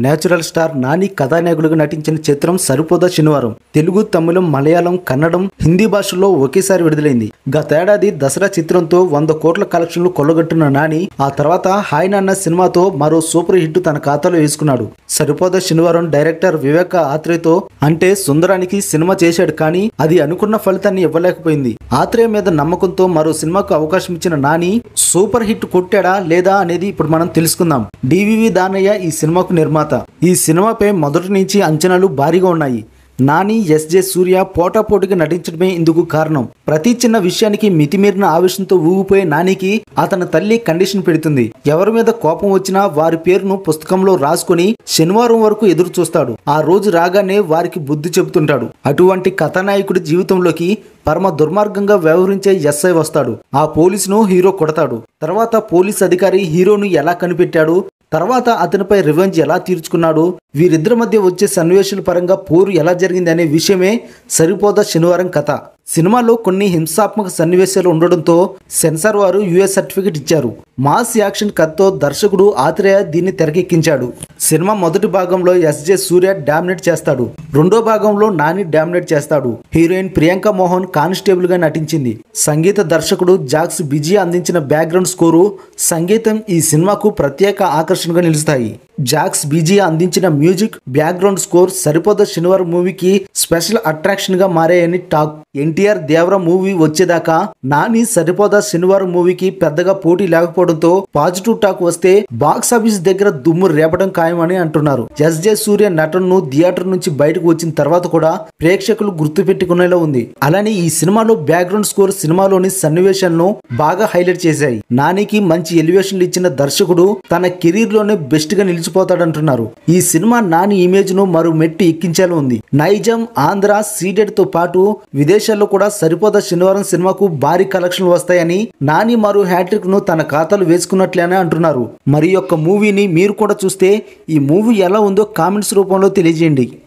Natural star Nani కథానాయకుడిగా నటించిన చిత్రం సరిపోదా శనివారం తెలుగు, తమిళం, మలయాళం, కన్నడం, హిందీ భాషల్లో ఒకేసారి విడుదలైంది. గతేడాది దసరా చిత్రంతో 100 కోట్ల కలెక్షన్లు కొల్లగొట్టిన నాని ఆ తర్వాత హాయ్ నాన్న సినిమాతో మరో సూపర్ హిట్ తన ఖాతాలో వేసుకున్నాడు. సరిపోదా శనివారం డైరెక్టర్ వివేక ఆత్రేయతో అంటే సుందరానికి సినిమా చేశాడు, కానీ అది అనుకున్న ఫలితాన్ని ఇవ్వలేకపోయింది. ఆత్రేయ మీద నమ్మకంతో మరో సినిమాకు అవకాశం ఇచ్చిన నాని సూపర్ హిట్ కొట్టాడా లేదా అనేది ఇప్పుడు మనం తెలుసుకుందాం. డివివి దానయ్య ఈ సినిమాకు నిర్మాత. ఈ సినిమాపై మొదటి నుంచి అంచనాలు భారీగా ఉన్నాయి. నాని, ఎస్జే సూర్య పోటాపోటీగా నటించడమే ఇందుకు కారణం. ప్రతి చిన్న విషయానికి మితిమీరిన ఆవేశంతో ఊగిపోయే నానికి అతని తల్లి కండిషన్ పెడుతుంది. ఎవరి మీద కోపం వచ్చినా వారి పేరును పుస్తకంలో రాసుకుని శనివారం వరకు ఎదురు చూస్తాడు. ఆ రోజు రాగానే వారికి బుద్ధి చెబుతుంటాడు. అటువంటి కథానాయకుడి జీవితంలోకి పరమ దుర్మార్గంగా వ్యవహరించే ఎస్ఐ వస్తాడు. ఆ పోలీసును హీరో కొడతాడు. తర్వాత పోలీస్ అధికారి హీరోను ఎలా కనిపెట్టాడు, తర్వాత అతనిపై రివెంజ్ ఎలా తీర్చుకున్నాడు, వీరిద్దరి మధ్య వచ్చే సన్నివేశాల పరంగా పోరు ఎలా జరిగింది అనే విషయమే సరిపోదా శనివారం కథ. సినిమాలో కొన్ని హింసాత్మక సన్నివేశాలు ఉండడంతో సెన్సార్ వారు యుఎస్ సర్టిఫికెట్ ఇచ్చారు. మాస్ యాక్షన్ కథతో దర్శకుడు ఆత్రేయ దీన్ని తెరకెక్కించాడు. సినిమా మొదటి భాగంలో ఎస్జే సూర్య డామినేట్ చేస్తాడు. రెండో భాగంలో నాని డామినేట్ చేస్తాడు. హీరోయిన్ ప్రియాంక మోహన్ కానిస్టేబుల్ గా నటించింది. సంగీత దర్శకుడు జాక్స్ బిజీ అందించిన బ్యాక్గ్రౌండ్ స్కోరు, సంగీతం ఈ సినిమాకు ప్రత్యేక ఆకర్షణగా నిలుస్తాయి. జాక్స్ బిజీ అందించిన మ్యూజిక్, బ్యాక్గ్రౌండ్ స్కోర్ సరిపోదా శనివారం మూవీకి స్పెషల్ అట్రాక్షన్ గా మారాయని టాక్. ఎన్టీఆర్ దేవరా మూవీ వచ్చేదాకా నాని సరిపోదా శనివారం మూవీకి పెద్దగా పోటీ లేకపోవడంతో పాజిటివ్ టాక్ వస్తే బాక్స్ ఆఫీస్ దగ్గర దుమ్ము రేపడం ఖాయమని అంటున్నారు. ఎస్జే సూర్య నటనను థియేటర్ నుంచి బయటకు వచ్చిన తర్వాత కూడా ప్రేక్షకులు గుర్తు పెట్టుకునేలా ఉంది. అలానే ఈ సినిమాలో బ్యాక్గ్రౌండ్ స్కోర్ సినిమాలోని సన్నివేశాలను బాగా హైలైట్ చేశాయి. నానికి మంచి ఎలివేషన్లు ఇచ్చిన దర్శకుడు తన కెరీర్ లోనే బెస్ట్ గా నిలిచిపోతాడంటున్నారు. ఈ సినిమా నాని ఇమేజ్ ను మరో మెట్టు ఎక్కించేలా ఉంది. నైజాం, ఆంధ్ర, సీడెడ్ తో పాటు విదేశాల్లో కూడా సరిపోదా శనివారం సినిమాకు భారీ కలెక్షన్లు వస్తాయని నాని మరో హ్యాట్రిక్ ను తన ఖాతాలు వేసుకున్నట్లేనే అంటున్నారు. మరి యొక్క మూవీని మీరు కూడా చూస్తే ఈ మూవీ ఎలా ఉందో కామెంట్స్ రూపంలో తెలియజేయండి.